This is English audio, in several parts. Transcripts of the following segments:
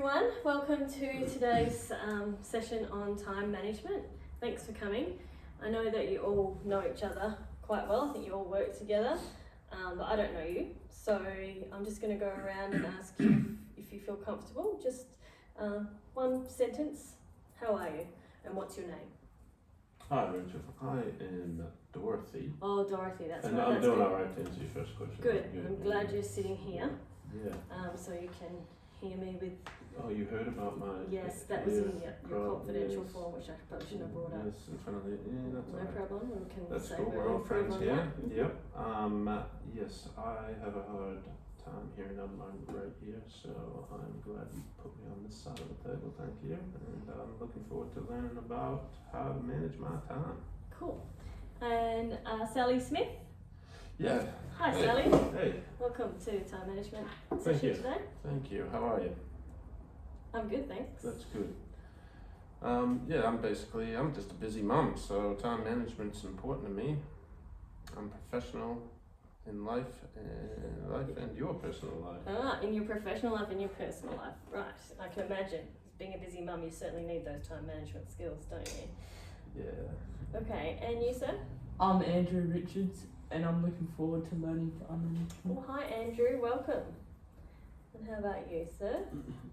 everyone, welcome to today's session on time management. Thanks for coming. I know that you all know each other quite well. I think you all work together, but I don't know you. So I'm just going to go around and ask you if you feel comfortable. Just one sentence. How are you? And what's your name? Hi Richard, I am Dorothy. Oh, Dorothy, that's and right. I'm That's doing good. alright to answer your first question. Good. I'm glad you're sitting here, Yeah. so you can hear me with. Oh, you heard about my. Yes, that was in your confidential yes. form, which I probably shouldn't have brought up. Yes, in front of the. Yeah, that's No alright. problem. We can That's say cool. we're We're all friends on here. that. Yep. Yes, I have a hard time hearing out my right ear, so I'm glad you put me on this side of the table. Thank you, and I'm looking forward to learning about how to manage my time. Cool. And Sally Smith. Yeah. Hi, Hey. Sally. Hey. Welcome to Time Management Thank session you. today. Thank you. How are you? I'm good, thanks. That's good. Yeah, I'm just a busy mum, so time management's important to me. I'm professional in life and your personal life. In your professional life and your personal life. Right, I can imagine. Being a busy mum, you certainly need those time management skills, don't you? Yeah. Okay, and you, sir? I'm Andrew Richards, and I'm looking forward to learning time management. Well, hi, Andrew. Welcome. And how about you, sir?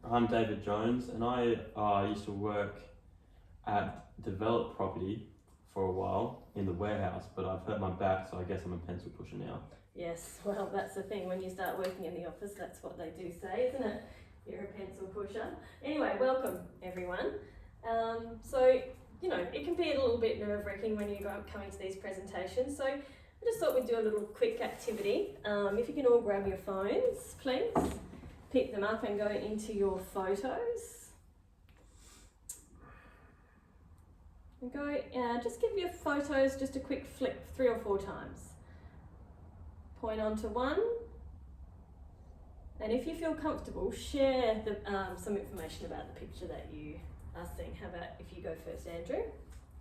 I'm David Jones, and I used to work at Develop Property for a while in the warehouse, but I've hurt my back, so I guess I'm a pencil pusher now. Yes, well, that's the thing. When you start working in the office, that's what they do say, isn't it? You're a pencil pusher. Anyway, welcome, everyone. So, you know, it can be a little bit nerve-wracking when you're coming to these presentations, so I just thought we'd do a little quick activity. If you can all grab your phones, please. Pick them up and go into your photos. And go, just give your photos just a quick flick 3 or 4 times. Point onto one. And if you feel comfortable, share some information about the picture that you are seeing. How about if you go first, Andrew?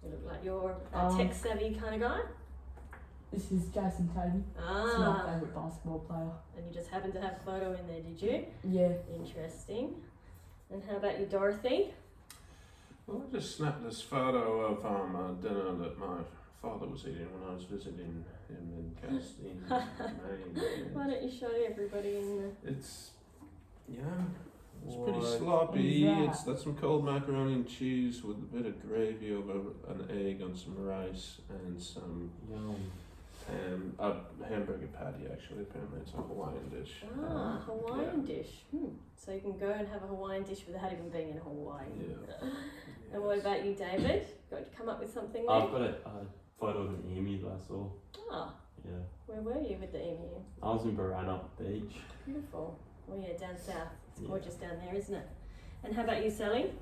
You look like you're a tech-savvy kind of guy. This is Jason Tatum. He's my favourite basketball player. And you just happened to have a photo in there, did you? Yeah. Interesting. And how about you, Dorothy? Well, I just snapped this photo of a dinner that my father was eating when I was visiting him in Castine, Maine. Why don't you show everybody in the... It's pretty What sloppy. is that? That's some cold macaroni and cheese with a bit of gravy over an egg on some rice and some Yum. a hamburger patty. Actually, apparently it's a Hawaiian dish. Hawaiian dish. So you can go and have a Hawaiian dish without even being in Hawaii. Yeah. And what about you, David? Got to come up with something there? I've got a photo of an emu that I saw. Ah, Yeah. where were you with the emu? I was in Barana Beach. Beautiful. Well, yeah, down south. It's Yeah. gorgeous down there, isn't it? And how about you, Sally?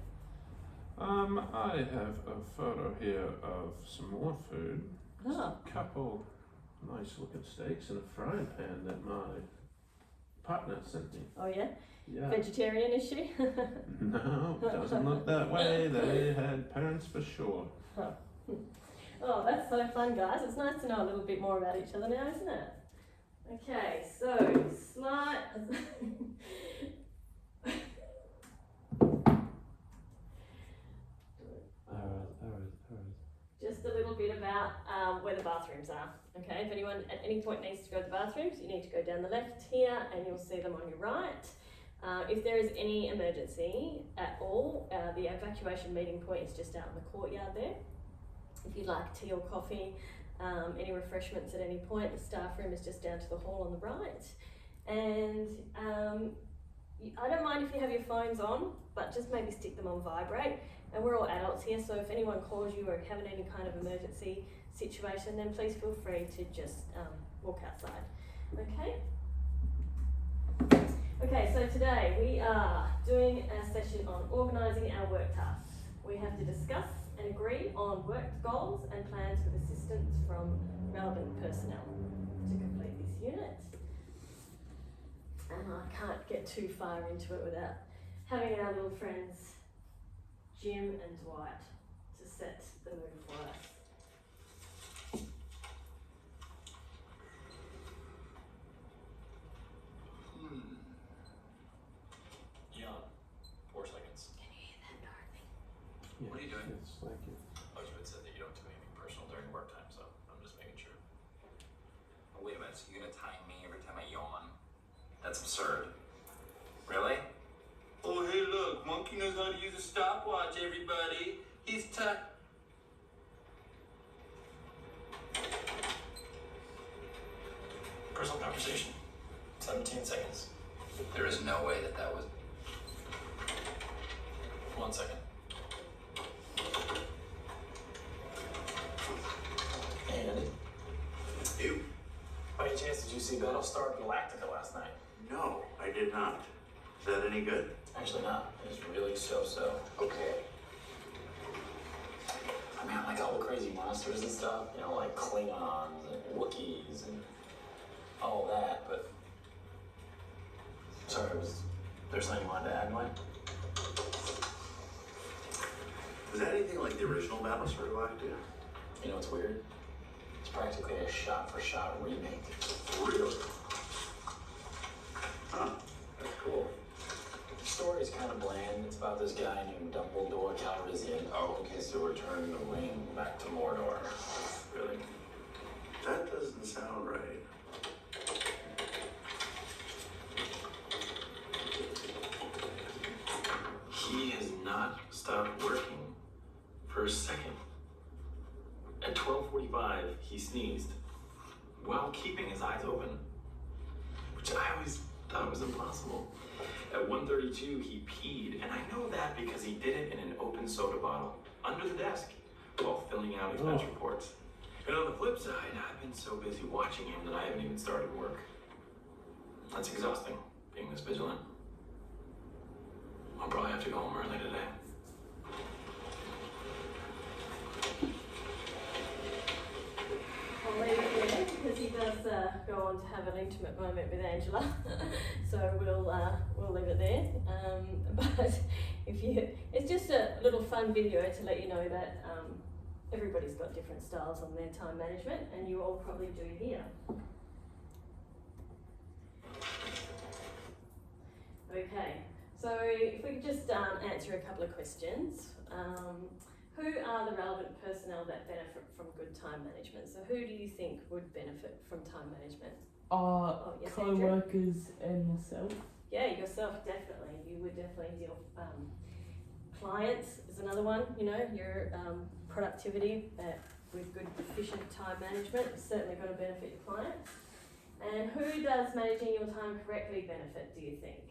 I have a photo here of some more food. Just Ah, a couple nice looking steaks in a frying pan that my partner sent me. oh yeah? Yeah. Vegetarian, is she? No, doesn't look that way. They had parents for sure. Oh, that's so fun, guys. It's nice to know a little bit more about each other now, isn't it? Okay, so slide. Alright. Just a little bit about where the bathrooms are. Okay, if anyone at any point needs to go to the bathrooms, you need to go down the left here and you'll see them on your right. If there is any emergency at all, the evacuation meeting point is just out in the courtyard there. If you'd like tea or coffee, any refreshments at any point, the staff room is just down to the hall on the right. And I don't mind if you have your phones on, but just maybe stick them on vibrate. And we're all adults here, so if anyone calls you or having any kind of emergency situation, then please feel free to just walk outside. Okay? Okay, so today we are doing a session on organising our work tasks. We have to discuss and agree on work goals and plans with assistance from relevant personnel to complete this unit. And I can't get too far into it without having our little friends Jim and Dwight to set the mood for us. Yeah, poor Yes, thank you. Husband said that you don't do anything personal during work time, so I'm just making sure. Oh, wait a minute, so you're gonna time me every time I yawn? That's absurd. Really? Oh, hey, look, Monkey knows how to use a stopwatch, everybody. He's Personal conversation. 17 seconds. There is no way that was. 1 second. And You? by any chance, did you see Battlestar Galactica last night? No, I did not. Is that any good? Actually not. It was really so-so. Okay. I mean, I like all the crazy monsters and stuff, you know, like Klingons and Wookiees and all that, but... Sorry, was there something you wanted to add, Mike? Was that anything like the original Battlestar Galactica? You know what's weird? It's practically a shot-for-shot remake. Really? Huh. That's cool. The story's kind of bland. It's about this guy named Dumbledore Calrissian. Oh, okay, so we're turning the ring. Ring back to Mordor. Really? That doesn't sound right. He has not stopped working for a second. At 12:45, he sneezed while keeping his eyes open, which I always thought was impossible. At 1:32, he peed, and I know that because he did it in an open soda bottle under the desk while filling out expense reports. And on the flip side, I've been so busy watching him that I haven't even started work. That's exhausting, being this vigilant. I'll probably have to go home early today. I'll leave it there because he does go on to have an intimate moment with Angela, so we'll leave it there. But it's just a little fun video to let you know that everybody's got different styles on their time management, and you all probably do here. Okay, so if we could just answer a couple of questions. Who are the relevant personnel that benefit from good time management? So who do you think would benefit from time management? Yes, Andrew? Co-workers and myself. Yeah, yourself, definitely. You would definitely deal. Clients is another one, you know, your productivity with good efficient time management is certainly going to benefit your clients. And who does managing your time correctly benefit, do you think?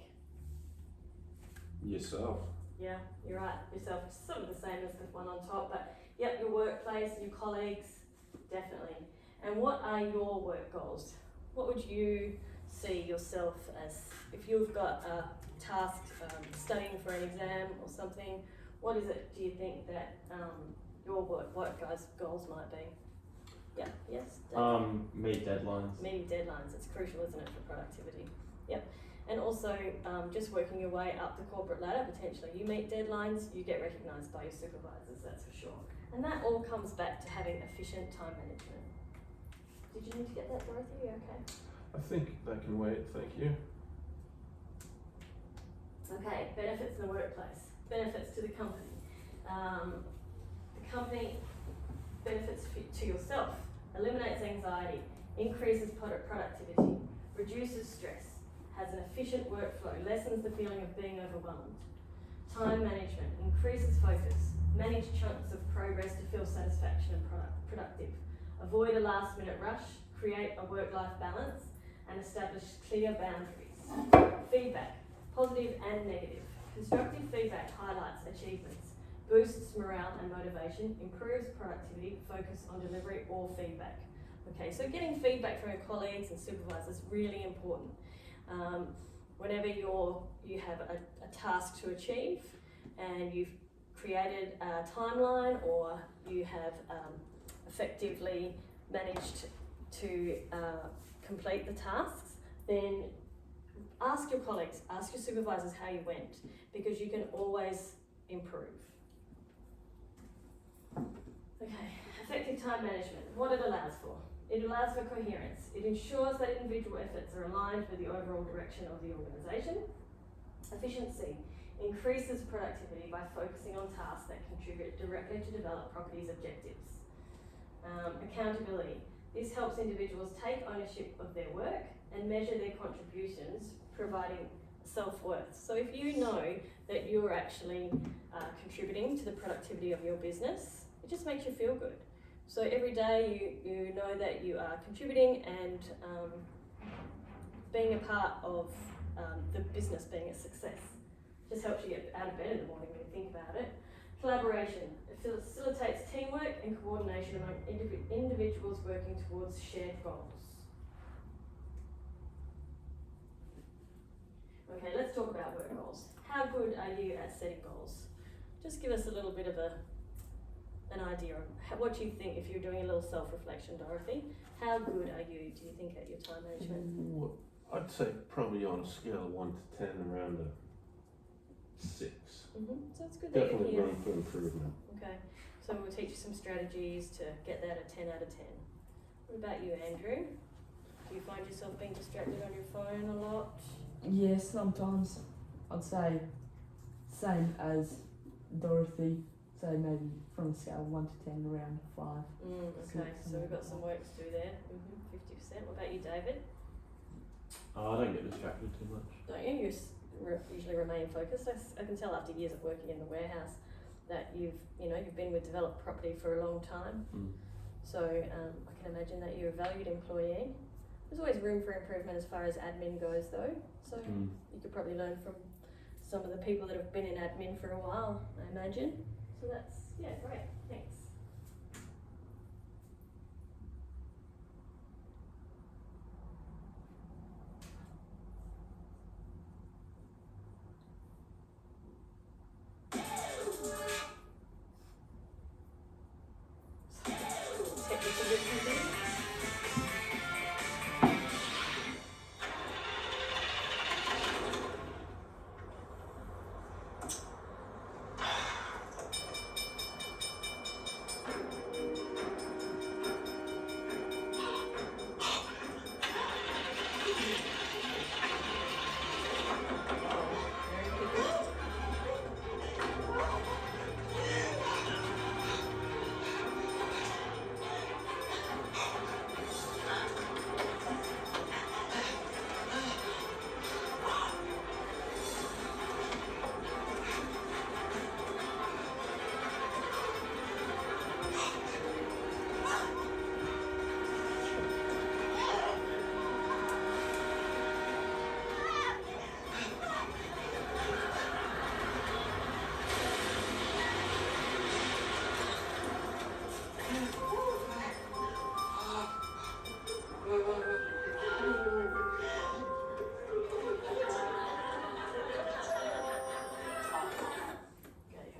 Yourself. Yeah, you're right. Yourself, it's sort of the same as the one on top, but yep, your workplace, your colleagues, definitely. And what are your work goals? What would you see yourself as, if you've got a task, studying for an exam or something, what is it, do you think that your work goals might be? Yeah, yes? Meet deadlines. Meeting deadlines, it's crucial, isn't it, for productivity? Yep. And also, just working your way up the corporate ladder, potentially. You meet deadlines, you get recognised by your supervisors, that's for sure. And that all comes back to having efficient time management. Did you need to get that, Dorothy? Are you okay? I think that can wait, thank you. Okay, benefits in the workplace. Benefits to the company. The company benefits to yourself. Eliminates anxiety. Increases productivity. Reduces stress. Has an efficient workflow, lessens the feeling of being overwhelmed. Time management, increases focus, manage chunks of progress to feel satisfaction and productive. Avoid a last minute rush, create a work-life balance, and establish clear boundaries. Feedback, positive and negative. Constructive feedback highlights achievements, boosts morale and motivation, improves productivity, focus on delivery or feedback. Okay, so getting feedback from your colleagues and supervisors is really important. Whenever you have a task to achieve and you've created a timeline or you have effectively managed to complete the tasks, then ask your colleagues, ask your supervisors how you went, because you can always improve. Okay, effective time management, what it allows for. It allows for coherence. It ensures that individual efforts are aligned with the overall direction of the organisation. Efficiency. increases productivity by focusing on tasks that contribute directly to develop property's objectives. Accountability. This helps individuals take ownership of their work and measure their contributions, providing self-worth. So if you know that you're actually contributing to the productivity of your business, it just makes you feel good. So every day you know that you are contributing and being a part of the business being a success. Just helps you get out of bed in the morning when you think about it. Collaboration. It facilitates teamwork and coordination among individuals working towards shared goals. Okay, let's talk about work goals. How good are you at setting goals? Just give us a little bit of an idea of what you think if you're doing a little self-reflection, Dorothy. How good are you, do you think, at your time management? Ooh, I'd say probably on a scale of 1 to 10, around a 6. So it's good that you're Definitely here. room for improvement. Okay, so we'll teach you some strategies to get that a 10 out of 10. What about you, Andrew? Do you find yourself being distracted on your phone a lot? Yeah, sometimes I'd say same as Dorothy, so maybe from a scale of 1 to 10, around 5. Okay, so we've got some work to do there. 50%. What about you, David? I don't get distracted too much. Don't you? Usually remain focused. I can tell after years of working in the warehouse that you've been with developed property for a long time. So I can imagine that you're a valued employee. There's always room for improvement as far as admin goes, though. So you could probably learn from some of the people that have been in admin for a while, I imagine. So that's great. Thanks. Technical difficulties.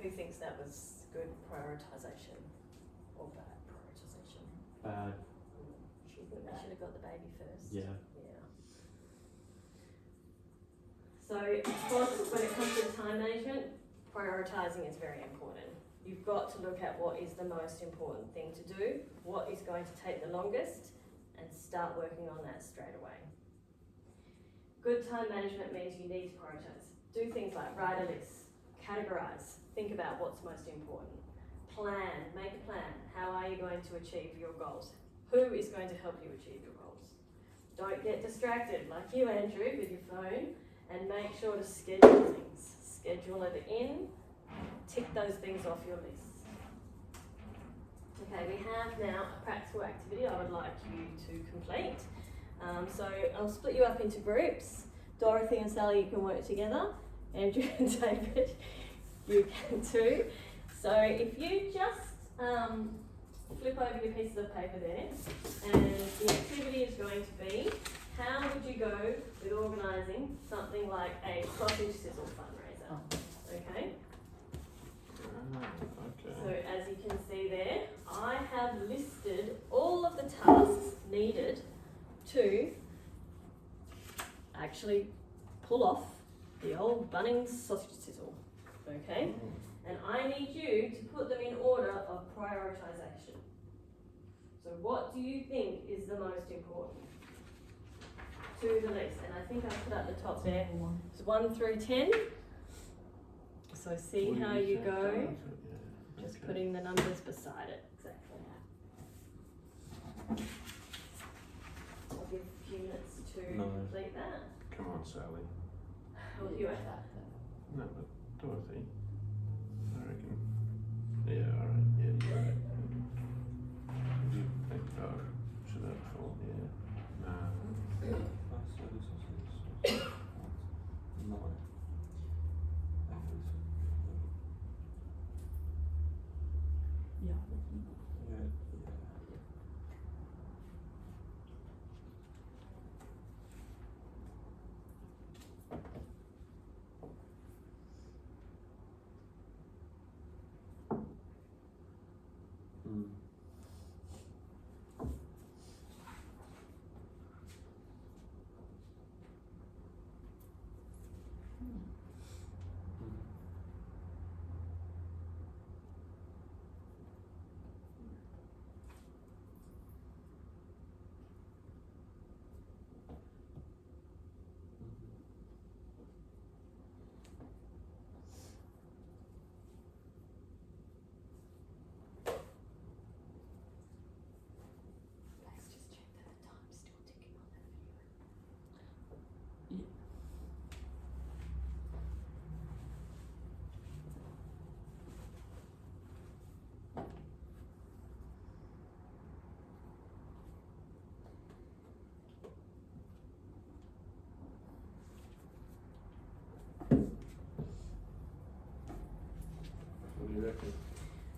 Who thinks that was good prioritisation or bad prioritisation? Bad. We should have got the baby first. Yeah. So, of course, when it comes to time management, prioritising is very important. You've got to look at what is the most important thing to do, what is going to take the longest, and start working on that straight away. Good time management means you need to prioritise. Do things like write a list, categorise, think about what's most important. Plan, make a plan. How are you going to achieve your goals? Who is going to help you achieve your goals? Don't get distracted like you, Andrew, with your phone, and make sure to schedule things. Schedule it in, tick those things off your list. Okay, we have now a practical activity I would like you to complete. So I'll split you up into groups. Dorothy and Sally, you can work together. Andrew and David, you can too. So if you just flip over your pieces of paper there, and the activity is going to be, how would you go with organising something like a sausage sizzle fundraiser? Okay? So as you can see there, I have listed all of the tasks needed to actually pull off the old Bunnings sausage sizzle. Okay? And I need you to put them in order of prioritisation. So what do you think is the most important? To the least. And I think I put at the top there, it's 1 through 10. So see What do how you think, go, Jonathan? Yeah, just okay. putting the numbers beside it. Exactly. I'll give a few minutes to No. complete that. Come on, Sally. Or you No, but Dorothy. I reckon. Yeah, alright, yeah, you're right. What do you think? Oh, should that fall? Yeah. Nah. No. Yeah. Yeah. Mm. Let's just check that the time's still ticking on that video. What do you reckon?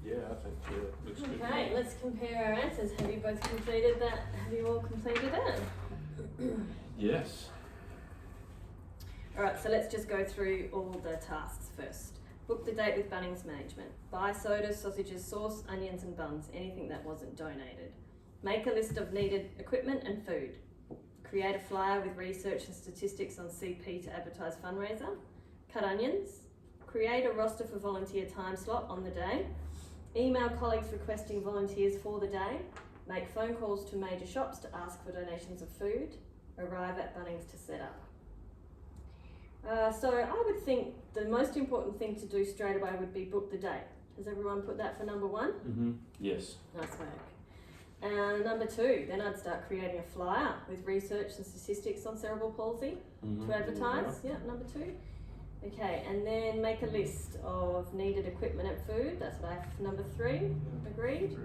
Yeah, I think yeah, looks good. Okay, let's compare our answers. Have you both completed that? Have you all completed it? Yes. Alright, so let's just go through all the tasks first. Book the date with Bunnings Management. Buy sodas, sausages, sauce, onions and buns, anything that wasn't donated. Make a list of needed equipment and food. Create a flyer with research and statistics on CP to advertise fundraiser. Cut onions. Create a roster for volunteer time slot on the day. Email colleagues requesting volunteers for the day. Make phone calls to major shops to ask for donations of food. Arrive at Bunnings to set up. So I would think the most important thing to do straight away would be book the date. Has everyone put that for number one? Mm-hmm. Yes. Nice work. Number two, then I'd start creating a flyer with research and statistics on cerebral palsy Mm-hmm. to advertise. Yeah, number two. Okay, and then make a list of needed equipment and food. That's what I have for number three. Agreed?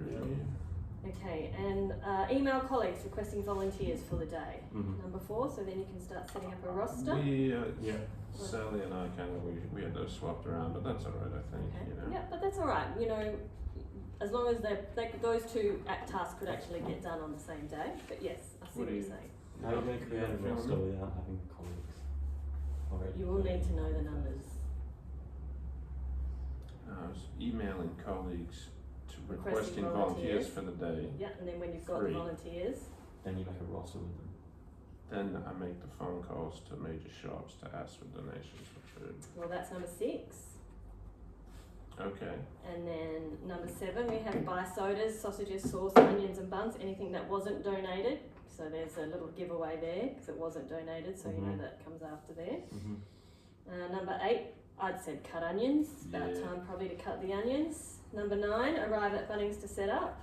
Okay, and email colleagues requesting volunteers for the day. Mm-hmm. Number four, so then you can start setting up a roster. We, Yeah. Sally and I we had those swapped around, but that's alright, I think, Okay. you know. Yeah, but that's all right. You know, as long as those two tasks could actually get done on the same day. But yes, I see What what do you're you- saying. How are you going to create a roster without having colleagues already? You will need to know the numbers. I was emailing colleagues to Requesting requesting volunteers for the day. Yeah, and then when you've got Three. the volunteers, Then you make a roster with them. Then I make the phone calls to major shops to ask for donations for food. well, that's number 6. Okay. And then number 7, we have buy sodas, sausages, sauce, onions and buns, anything that wasn't donated. So there's a little giveaway there because it wasn't donated, so you know Mhm. that comes after there. Mm-hmm. Number 8, I'd said cut onions. It's about Yeah. time probably to cut the onions. Number 9, arrive at Bunnings to set up.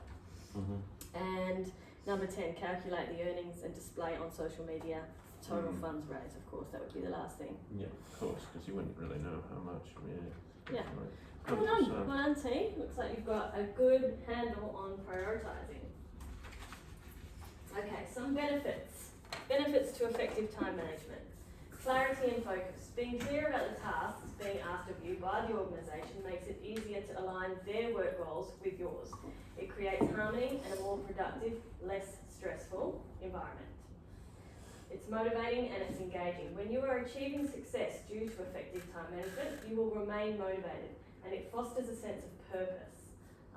Mm-hmm. And number 10, calculate the earnings and display on social media. Total Mhm. funds raised, of course, that would be the last thing. Yeah. Of course, because you wouldn't really know how much. Yeah. definitely. Well done, 100%. well done team. Looks like you've got a good handle on prioritising. Okay, some benefits. Benefits to effective time management. Clarity and focus. Being clear about the tasks being asked of you by the organisation makes it easier to align their work goals with yours. It creates harmony and a more productive, less stressful environment. It's motivating and it's engaging. When you are achieving success due to effective time management, you will remain motivated and it fosters a sense of purpose.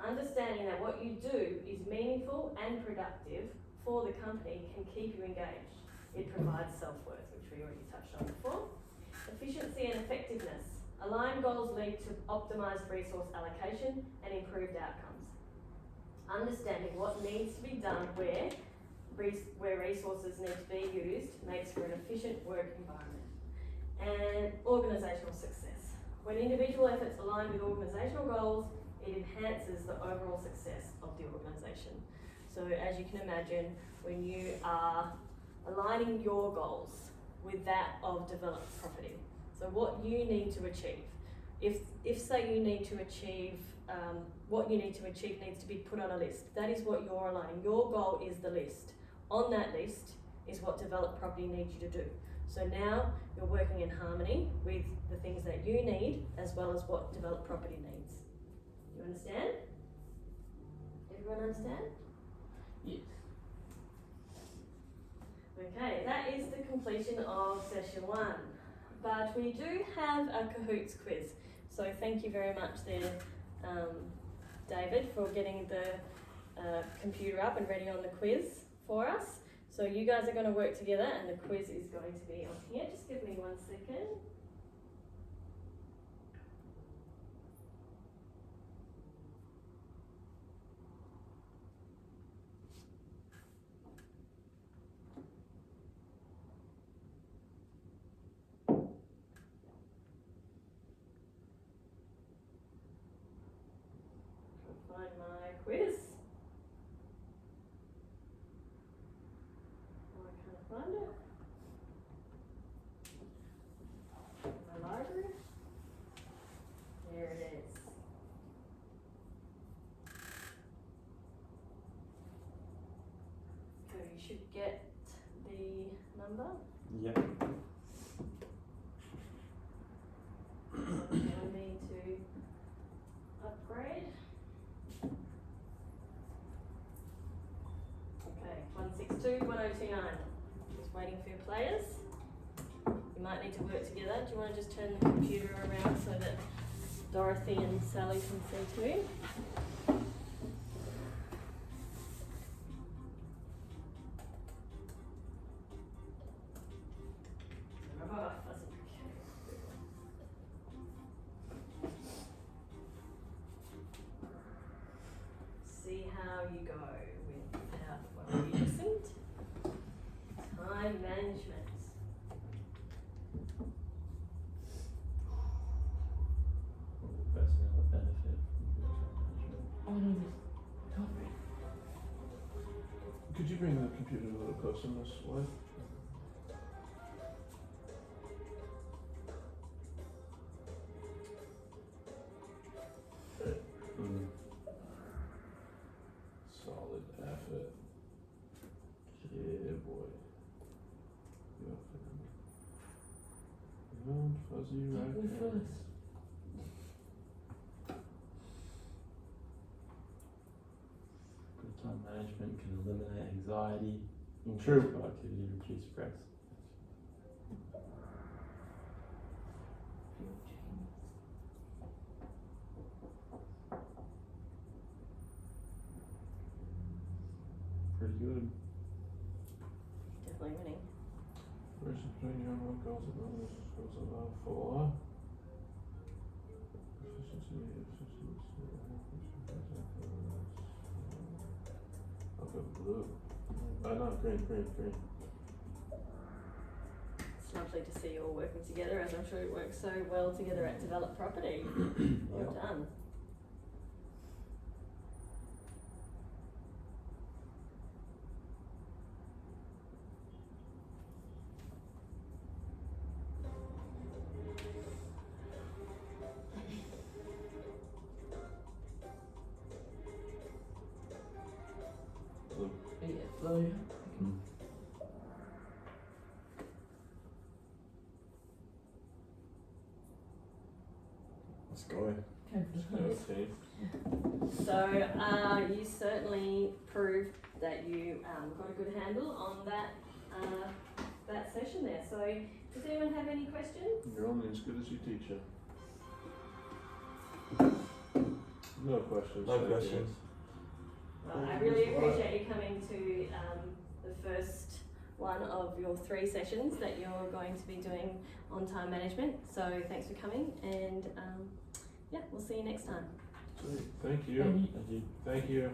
Understanding that what you do is meaningful and productive for the company can keep you engaged. It provides self-worth, which we already touched on before. Efficiency and effectiveness. Aligned goals lead to optimised resource allocation and improved outcomes. Understanding what needs to be done where resources need to be used makes for an efficient work environment. And organisational success. When individual efforts align with organisational goals, it enhances the overall success of the organisation. So as you can imagine, when you are aligning your goals with that of developed property, so what you need to achieve, if say you need to achieve, what you need to achieve needs to be put on a list, that is what you're aligning. Your goal is the list. On that list is what developed property needs you to do. So now you're working in harmony with the things that you need as well as what developed property needs. You understand? Everyone understand? Yes. Okay, that is the completion of session 1. But we do have a Kahoots quiz. So thank you very much there, David, for getting the computer up and ready on the quiz for us. So you guys are going to work together and the quiz is going to be on here. Just give me 1 second. Find my quiz. Oh, I can't find it. My library. There it is. So you should get the number. Yep. I need to upgrade. Okay, 162-1029. Just waiting for your players. You might need to work together. Do you want to just turn the computer around so that Dorothy and Sally can see too? See how you go without what you listened. Time management. Personnel benefit from good time management. I know this. Can't read. Could you bring the computer a little closer this way? Mm. Solid effort. Yeah, boy. Your family. Round fuzzy right Go hand. first. Good time management can eliminate anxiety, increase True. productivity, reduce stress. Pretty good. Definitely winning. Versus between your own goals and others goes allow for efficiency. I'll go blue. No, green. It's lovely to see you all working together, as I'm sure you work so well together at Develop Property. Well done. Blue. Yeah, blue. Mm. Let's go. Came for the quiz. Okay. So you certainly proved that you got a good handle on that session there. So does anyone have any questions? You're only as good as your teacher. No questions. No thank you. questions. Well, I really appreciate you coming to the first one of your 3 sessions that you're going to be doing on time management. So thanks for coming, and yeah, we'll see you next time. Sweet. Thank you. And Thank you. Thank you.